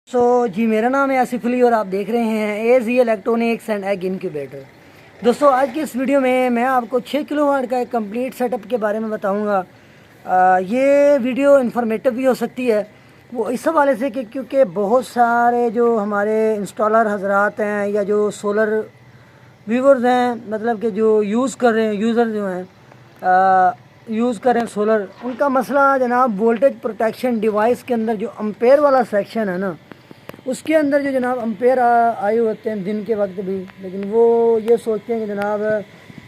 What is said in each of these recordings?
जी मेरा नाम है आसिफ अली और आप देख रहे हैं AZ electronics and egg incubator. दोस्तों आज की इस वीडियो में मैं आपको 6 किलोवाट का एक कंप्लीट सेटअप के बारे में बताऊंगा। ये वीडियो इन्फॉर्मेटिव भी हो सकती है वो इस हवाले से कि क्योंकि बहुत सारे जो हमारे इंस्टॉलर हजरात हैं या जो सोलर व्यूवर्स हैं, मतलब कि जो यूज़ कर रहे हैं, यूज़र जो हैं यूज़ कर रहे हैं सोलर, उनका मसला जनाब वोल्टेज प्रोटेक्शन डिवाइस के अंदर जो अम्पेयर वाला सेक्शन है ना, उसके अंदर जो जनाब अम्पेयर आए होते हैं दिन के वक्त भी, लेकिन वो ये सोचते हैं कि जनाब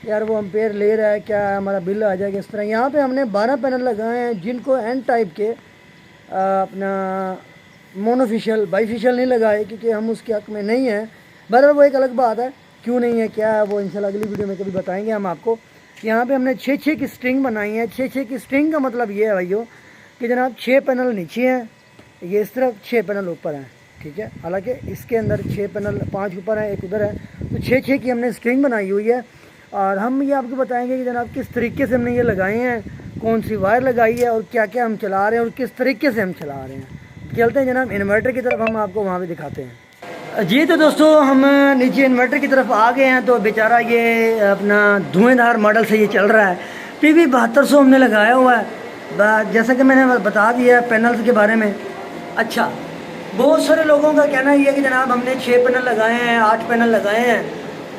यार वो अम्पेयर ले रहा है, क्या हमारा बिल आ जाएगा इस तरह। यहाँ पे हमने 12 पैनल लगाए हैं जिनको एन टाइप के अपना मोनोफिशियल बाईफिशियल नहीं लगाए क्योंकि हम उसके हक में नहीं हैं। बहरहाल वो एक अलग बात है, क्यों नहीं है क्या है वो इंशाल्लाह अगली वीडियो में कभी बताएंगे हम आपको। यहाँ पे हमने 6-6 की स्ट्रिंग बनाई है। 6-6 की स्ट्रिंग का मतलब ये है भाइयों कि जनाब 6 पैनल नीचे हैं, ये इस तरफ 6 पैनल ऊपर हैं, ठीक है। हालांकि इसके अंदर 6 पैनल 5 ऊपर है, एक उधर है, तो 6-6 की हमने स्ट्रिंग बनाई हुई है। और हम ये आपको बताएंगे कि जनाब किस तरीके से हमने ये लगाए हैं, कौन सी वायर लगाई है और क्या क्या हम चला रहे हैं और किस तरीके से हम चला रहे हैं। चलते हैं जनाब इन्वर्टर की तरफ, हम आपको वहाँ पर दिखाते हैं। जी तो दोस्तों हम नीचे इन्वर्टर की तरफ आ गए हैं। तो बेचारा ये अपना धुएंधार मॉडल से ये चल रहा है। PV 7200 हमने लगाया हुआ है, जैसा कि मैंने बता दिया पैनल्स के बारे में। अच्छा, बहुत सारे लोगों का कहना ये है कि जनाब हमने 6 पैनल लगाए हैं, 8 पैनल लगाए हैं,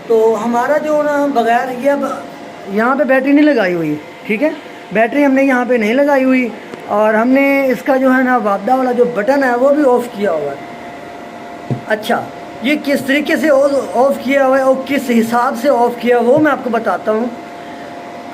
तो हमारा जो ना बगैर ये अब यहाँ पे बैटरी नहीं लगाई हुई, ठीक है, बैटरी हमने यहाँ पे नहीं लगाई हुई। और हमने इसका जो है ना वापदा वाला जो बटन है वो भी ऑफ़ किया हुआ है। अच्छा, ये किस तरीके से ऑफ़ किया हुआ है और किस हिसाब से ऑफ़ किया वो मैं आपको बताता हूँ।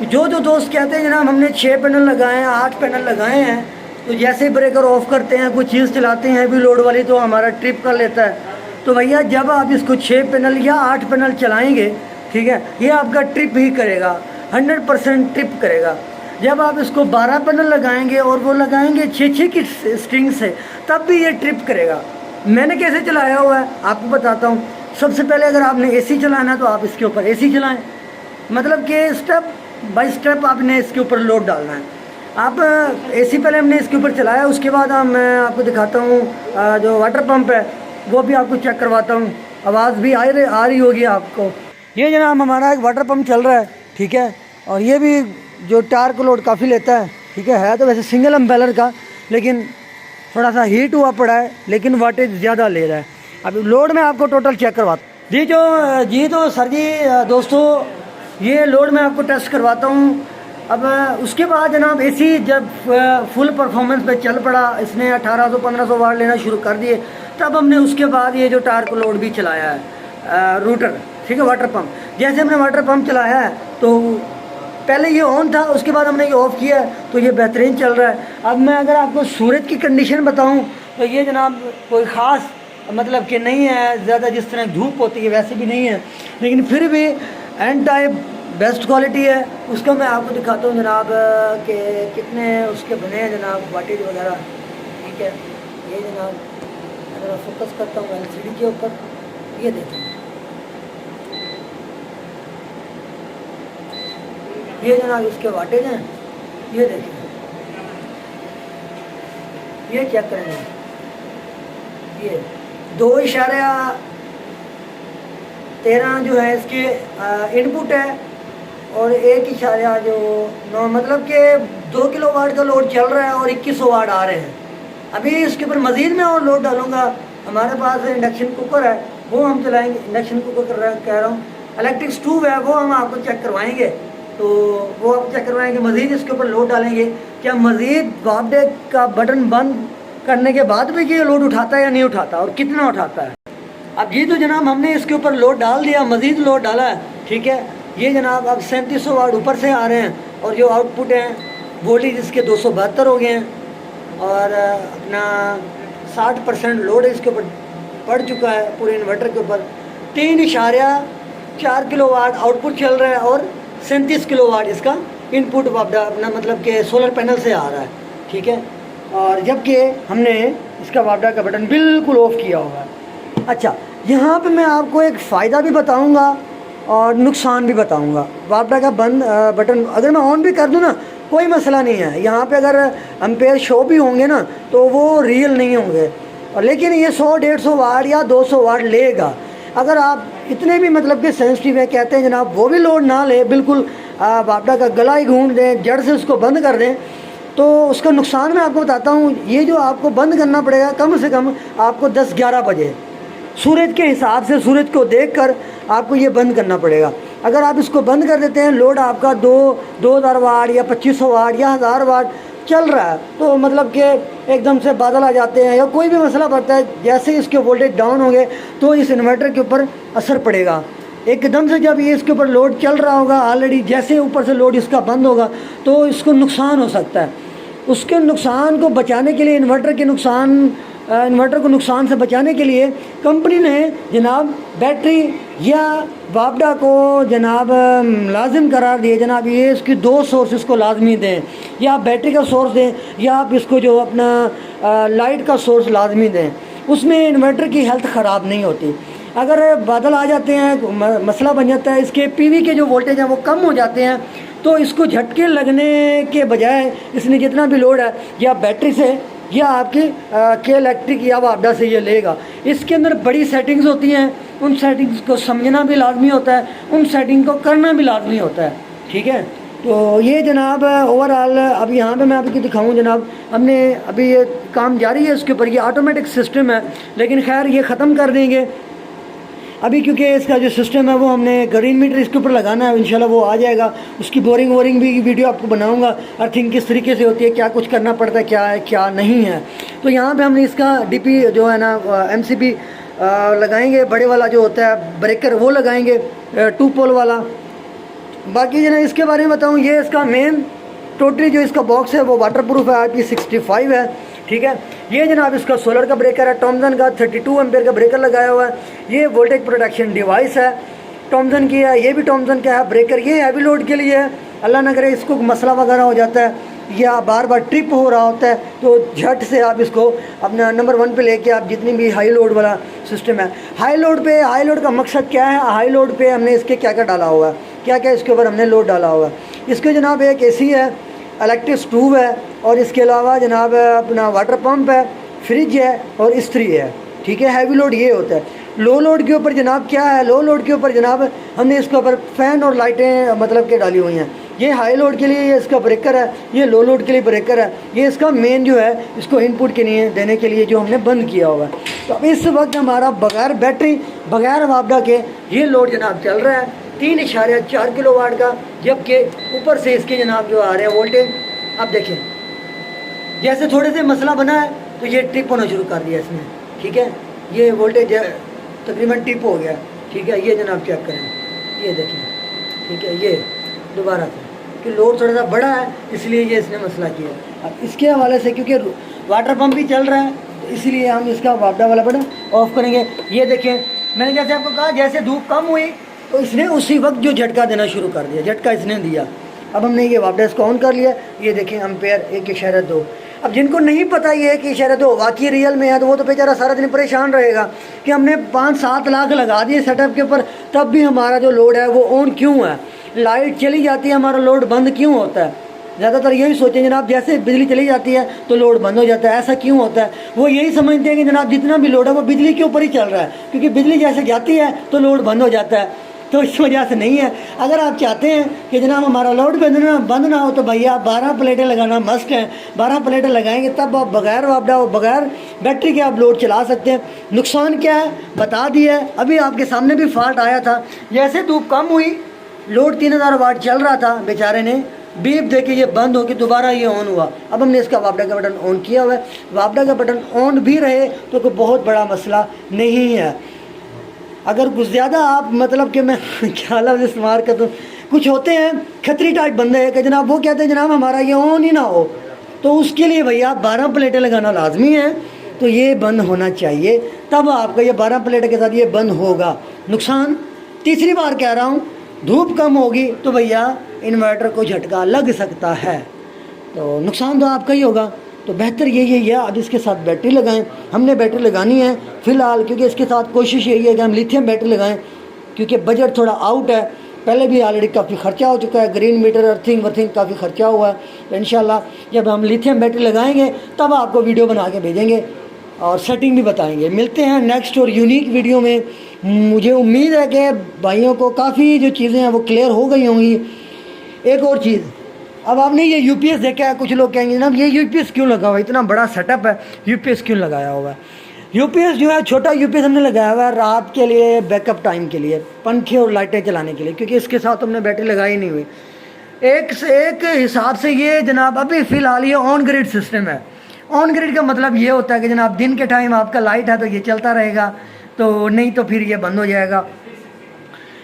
जो दोस्त कहते हैं जनाब हमने 6 पैनल लगाए हैं, 8 पैनल लगाए हैं, तो जैसे ब्रेकर ऑफ़ करते हैं, कोई चीज़ चलाते हैं भी लोड वाली तो हमारा ट्रिप कर लेता है। तो भैया जब आप इसको 6 पैनल या 8 पैनल चलाएँगे, ठीक है, ये आपका ट्रिप ही करेगा, 100% ट्रिप करेगा। जब आप इसको 12 पैनल लगाएंगे और वो लगाएंगे 6-6 की स्ट्रिंग से, तब भी ये ट्रिप करेगा। मैंने कैसे चलाया हुआ है आपको बताता हूँ। सबसे पहले अगर आपने AC चलाना है तो आप इसके ऊपर AC चलाएं, मतलब कि स्टेप बाय स्टेप आपने इसके ऊपर लोड डालना है। आप AC पहले हमने इसके ऊपर चलाया, उसके बाद मैं आपको दिखाता हूँ जो वाटर पंप है वो भी आपको चेक करवाता हूँ। आवाज़ भी आ रही होगी आपको। ये जनाब हमारा एक वाटर पंप चल रहा है, ठीक है, और ये भी जो टायर को लोड काफ़ी लेता है, ठीक है तो वैसे सिंगल एम्पेलर का, लेकिन थोड़ा सा हीट हुआ पड़ा है, लेकिन वाटेज ज़्यादा ले रहा है। अब लोड में आपको टोटल चेक करवाता जी तो सर जी दोस्तों ये लोड में आपको टेस्ट करवाता हूँ। अब उसके बाद जनाब AC जब फुल परफॉर्मेंस पे चल पड़ा, इसने 1800-1500 वाट लेना शुरू कर दिए, तब हमने उसके बाद ये जो टायर को लोड भी चलाया है रूटर, ठीक है, वाटर पंप। जैसे हमने वाटर पंप चलाया है तो पहले ये ऑन था, उसके बाद हमने ये ऑफ़ किया है, तो ये बेहतरीन चल रहा है। अब मैं अगर आपको सूरज की कंडीशन बताऊं तो ये जनाब कोई ख़ास मतलब कि नहीं है, ज़्यादा जिस तरह धूप होती है वैसे भी नहीं है, लेकिन फिर भी एन टाइप बेस्ट क्वालिटी है। उसका मैं आपको दिखाता हूँ जनाब कि कितने उसके बने हैं जनाब वाटेज वगैरह, ठीक है। ये जनाब अगर फोकस करता हूँ LCD के ऊपर, ये देखें, ये जनाब इसके वाटेज हैं, ये देखिए, ये चेक करेंगे, ये 2.13 जो है इसके इनपुट है और 1 जो मतलब कि 2 किलोवाट का लोड चल रहा है और 2100 वाट आ रहे हैं। अभी इसके ऊपर मज़ीद मैं और लोड डालूँगा। हमारे पास इंडक्शन कुकर है, वो हम चलाएँगे। इंडक्शन कुकर कह रहा हूँ, इलेक्ट्रिक स्टूव है, वो हम आपको चेक करवाएँगे, तो वो आप चेक करवाएंगे। मज़ीद इसके ऊपर लोड डालेंगे, क्या मज़ीद वापडे का बटन बंद करने के बाद भी ये लोड उठाता है या नहीं उठाता और कितना उठाता है। अब जी तो जनाब हमने इसके ऊपर लोड डाल दिया, मज़ीद लोड डाला है, ठीक है। ये जनाब अब 3700 वाट ऊपर से आ रहे हैं और जो आउटपुट हैं वोल्टेज इसके 272 हो गए हैं और अपना 60% लोड इसके ऊपर पड़ चुका है पूरे इन्वर्टर के ऊपर। 3.4 किलोवाट आउटपुट चल रहा है और 37 किलोवाट इसका इनपुट वापडा अपना मतलब कि सोलर पैनल से आ रहा है, ठीक है। और जबकि हमने इसका वापडा का बटन बिल्कुल ऑफ़ किया हुआ है। अच्छा, यहाँ पे मैं आपको एक फ़ायदा भी बताऊँगा और नुकसान भी बताऊँगा। वापडा का बंद बटन अगर मैं ऑन भी कर दूँ ना कोई मसला नहीं है। यहाँ पे अगर एम्पेयर शो भी होंगे ना तो वो रियल नहीं होंगे, और लेकिन ये 100-150 वाट या 200 वाट लेगा। अगर आप इतने भी मतलब कि सेंसिटिव है, कहते हैं जनाब वो भी लोड ना ले, बिल्कुल वापडा का गला ही घूंट दें, जड़ से उसको बंद कर दें, तो उसका नुकसान मैं आपको बताता हूँ। ये जो आपको बंद करना पड़ेगा कम से कम आपको 10-11 बजे सूरज के हिसाब से, सूरज को देखकर आपको ये बंद करना पड़ेगा। अगर आप इसको बंद कर देते हैं, लोड आपका 2000 वाट या 2500 वाट या 1000 वाट चल रहा है, तो मतलब कि एकदम से बादल आ जाते हैं या कोई भी मसला पड़ता है, जैसे ही इसके वोल्टेज डाउन होंगे तो इस इन्वर्टर के ऊपर असर पड़ेगा। एकदम से जब ये इसके ऊपर लोड चल रहा होगा ऑलरेडी, जैसे ऊपर से लोड इसका बंद होगा तो इसको नुकसान हो सकता है। उसके नुकसान को बचाने के लिए, इन्वर्टर को नुकसान से बचाने के लिए कंपनी ने जनाब बैटरी या वापडा को जनाब लाजिम करार दिए, जनाब ये इसकी 2 सोर्स इसको लाजमी दें, या आप बैटरी का सोर्स दें या आप इसको जो अपना लाइट का सोर्स लाजमी दें। उसमें इन्वर्टर की हेल्थ ख़राब नहीं होती। अगर बादल आ जाते हैं, मसला बन जाता है, इसके पीवी के जो वोल्टेज हैं वो कम हो जाते हैं, तो इसको झटके लगने के बजाय इसने जितना भी लोड है या बैटरी से या आपकी के इलेक्ट्रिक या वापडा से ये लेगा। इसके अंदर बड़ी सेटिंग्स होती हैं, उन सेटिंग्स को समझना भी लाजमी होता है, उन सेटिंग को करना भी लाजमी होता है। ठीक है, तो ये जनाब ओवरऑल अब यहाँ पे मैं आपको दिखाऊँ जनाब, हमने अभी ये काम जारी है इसके ऊपर। ये ऑटोमेटिक सिस्टम है, लेकिन खैर ये ख़त्म कर देंगे अभी, क्योंकि इसका जो सिस्टम है वो हमने ग्रीन मीटर इसके ऊपर लगाना है, इंशाल्लाह वो आ जाएगा। उसकी बोरिंग भी वीडियो आपको बनाऊंगा, अर्थिंग किस तरीके से होती है, क्या कुछ करना पड़ता है, क्या है क्या नहीं है। तो यहाँ पे हमने इसका डीपी जो है ना एमसीबी लगाएंगे, बड़े वाला जो होता है ब्रेकर वो लगाएंगे, 2 पोल वाला। बाकी जो ना इसके बारे में बताऊँ, ये इसका मेन टोटली जो इसका बॉक्स है वो वाटर प्रूफ है, IP65 है। ठीक है, ये जनाब इसका सोलर का ब्रेकर है, टॉमसन का 32 एम्पेयर का ब्रेकर लगाया हुआ है। ये वोल्टेज प्रोटेक्शन डिवाइस है, टॉमसन की है, ये भी टॉमसन का है ब्रेकर। ये हैवी लोड के लिए है, अल्लाह ना करे इसको मसला वगैरह हो जाता है या बार बार ट्रिप हो रहा होता है, तो झट से आप इसको अपना नंबर 1 पे लेके आप जितनी भी हाई लोड वाला सिस्टम है, हाई लोड का मकसद क्या है, हाई लोड पे हमने इसके क्या क्या डाला हुआ है, क्या क्या इसके ऊपर हमने लोड डाला हुआ है। इसके जनाब एक AC है, इलेक्ट्रिक स्टूव है, और इसके अलावा जनाब अपना वाटर पंप है, फ्रिज है और इस्त्री है। ठीक है, हैवी लोड ये होता है। लो लोड के ऊपर जनाब क्या है, लो लोड के ऊपर जनाब हमने इसके ऊपर फ़ैन और लाइटें मतलब के डाली हुई हैं। ये हाई लोड के लिए ये इसका ब्रेकर है, ये लो लोड के लिए ब्रेकर है। ये इसका मेन जो है इसको इनपुट के लिए देने के लिए जो हमने बंद किया हुआ है। तो अब इस वक्त हमारा बगैर बैटरी बगैर वापडा के ये लोड जनाब चल रहा है 3.4 किलोवाट का, जबकि ऊपर से इसके जनाब जो आ रहे हैं वोल्टेज, अब देखें जैसे थोड़े से मसला बना है तो ये ट्रिप होना शुरू कर दिया इसने। ठीक है, ये वोल्टेज तकरीबन टिप हो गया। ठीक है, ये जनाब चेक करें, ये देखें। ठीक है, ये दोबारा से कि लोड थोड़ा सा बड़ा है इसलिए ये इसने मसला किया। अब इसके हवाले से क्योंकि वाटर पंप भी चल रहा है, तो इसीलिए हम इसका वापडा वाला बटन ऑफ करेंगे। ये देखें, मैंने जैसे आपको कहा, जैसे धूप कम हुई तो इसने उसी वक्त जो झटका देना शुरू कर दिया, झटका इसने दिया। अब हमने ये वापडा इसको ऑन कर लिया। ये देखें एम्पेयर 1.2। अब जिनको नहीं पता ये 1.2 वाकई रियल में है, तो वो तो बेचारा सारा दिन परेशान रहेगा कि हमने 5-7 लाख लगा दिए सेटअप के ऊपर, तब भी हमारा जो लोड है वो ऑन क्यों है, लाइट चली जाती है हमारा लोड बंद क्यों होता है। ज़्यादातर यही सोचें जनाब, जैसे बिजली चली जाती है तो लोड बंद हो जाता है, ऐसा क्यों होता है। वो यही समझते हैं कि जनाब जितना भी लोड है वो बिजली के ऊपर ही चल रहा है, क्योंकि बिजली जैसे जाती है तो लोड बंद हो जाता है। तो इस वजह से नहीं है। अगर आप चाहते हैं कि जनाब हमारा लोड बंद ना हो, तो भैया 12 प्लेटें लगाना मस्ट है। 12 प्लेटें लगाएंगे तब आप बगैर वापडा और बगैर बैटरी के आप लोड चला सकते हैं। नुकसान क्या है बता दिया है, अभी आपके सामने भी फॉल्ट आया था। जैसे धूप कम हुई, लोड 3000 वाट चल रहा था, बेचारे ने बीप दे के ये बंद हो के दोबारा ये ऑन हुआ। अब हमने इसका वापडा का बटन ऑन किया हुआ है। वापडा का बटन ऑन भी रहे तो कोई बहुत बड़ा मसला नहीं है। अगर कुछ ज़्यादा आप मतलब कि मैं क्या लफ्ज़ इस्तेमाल कर दूँ, कुछ होते हैं खतरी टाइप बंदे हैं कि जनाब वो कहते हैं जनाब हमारा ये ऑन ही ना हो, तो उसके लिए भैया 12 प्लेटें लगाना लाजमी है। तो ये बंद होना चाहिए, तब आपका ये 12 प्लेट के साथ ये बंद होगा। नुकसान तीसरी बार कह रहा हूँ, धूप कम होगी तो भैया इन्वर्टर को झटका लग सकता है, तो नुकसान तो आपका ही होगा। तो बेहतर यही है अब इसके साथ बैटरी लगाएं। हमने बैटरी लगानी है फ़िलहाल, क्योंकि इसके साथ कोशिश यही है कि हम लिथियम बैटरी लगाएं, क्योंकि बजट थोड़ा आउट है। पहले भी ऑलरेडी काफ़ी ख़र्चा हो चुका है, ग्रीन मीटर अर्थिंग वर्थिंग काफ़ी ख़र्चा हुआ है। तो इंशाल्लाह जब हम लिथियम बैटरी लगाएंगे तब आपको वीडियो बना के भेजेंगे। और सेटिंग भी बताएंगे। मिलते हैं नेक्स्ट और यूनिक वीडियो में। मुझे उम्मीद है कि भाइयों को काफ़ी जो चीज़ें हैं वो क्लियर हो गई होंगी। एक और चीज़, अब आपने ये यूपीएस देखा है, कुछ लोग कहेंगे जनाब ये यूपीएस क्यों लगा हुआ है, इतना बड़ा सेटअप है, यूपीएस क्यों लगाया हुआ है। यूपीएस जो है छोटा यूपीएस हमने लगाया हुआ है रात के लिए, बैकअप टाइम के लिए, पंखे और लाइटें चलाने के लिए, क्योंकि इसके साथ हमने बैटरी लगाई नहीं हुई। एक से एक हिसाब से ये जनाब अभी फ़िलहाल ये ऑन ग्रिड सिस्टम है। ऑन ग्रिड का मतलब ये होता है कि जनाब दिन के टाइम आपका लाइट है तो ये चलता रहेगा, तो नहीं तो फिर ये बंद हो जाएगा।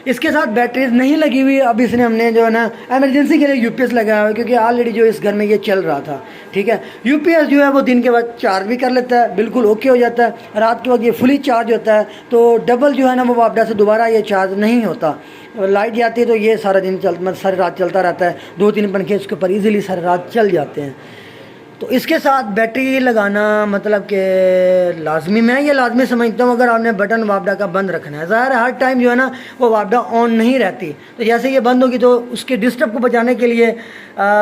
इसके साथ बैटरीज नहीं लगी हुई। अब इसने हमने जो है ना इमरजेंसी के लिए यूपीएस लगाया हुआ है, क्योंकि ऑलरेडी जो इस घर में ये चल रहा था। ठीक है, यूपीएस जो है वो दिन के वक्त चार्ज भी कर लेता है, बिल्कुल ओके हो जाता है। रात के वक्त ये फुली चार्ज होता है, तो डबल जो है ना वो वापडा से दोबारा ये चार्ज नहीं होता। लाइट जाती है तो ये सारा दिन मतलब सारी रात चलता रहता है। 2-3 पंखे इसके ऊपर ईजिली सारी रात चल जाते हैं। तो इसके साथ बैटरी लगाना मतलब कि लाजमी, मैं ये लाजमी समझता हूँ। अगर आपने बटन वापडा का बंद रखना है, ज़ाहिर है हर टाइम जो है ना वो वापडा ऑन नहीं रहती, तो जैसे ये बंद होगी तो उसके डिस्टर्ब को बचाने के लिए,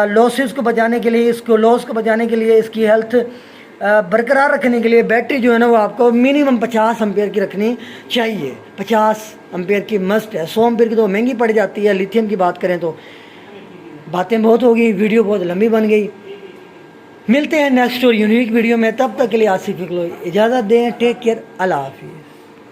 लॉसेस को बचाने के लिए, इसको लॉस को बचाने के लिए, इसकी हेल्थ बरकरार रखने के लिए बैटरी जो है ना वो आपको मिनिमम 50 एम्पेयर की रखनी चाहिए। 50 एम्पेयर की मस्ट है। 100 एम्पेयर की तो महंगी पड़ जाती है। लिथियम की बात करें तो बातें बहुत हो गई, वीडियो बहुत लंबी बन गई। मिलते हैं नेक्स्ट और यूनिक वीडियो में, तब तक के लिए आसिफ इकलो इजाज़त दें। टेक केयर, अल्लाह हाफिज़।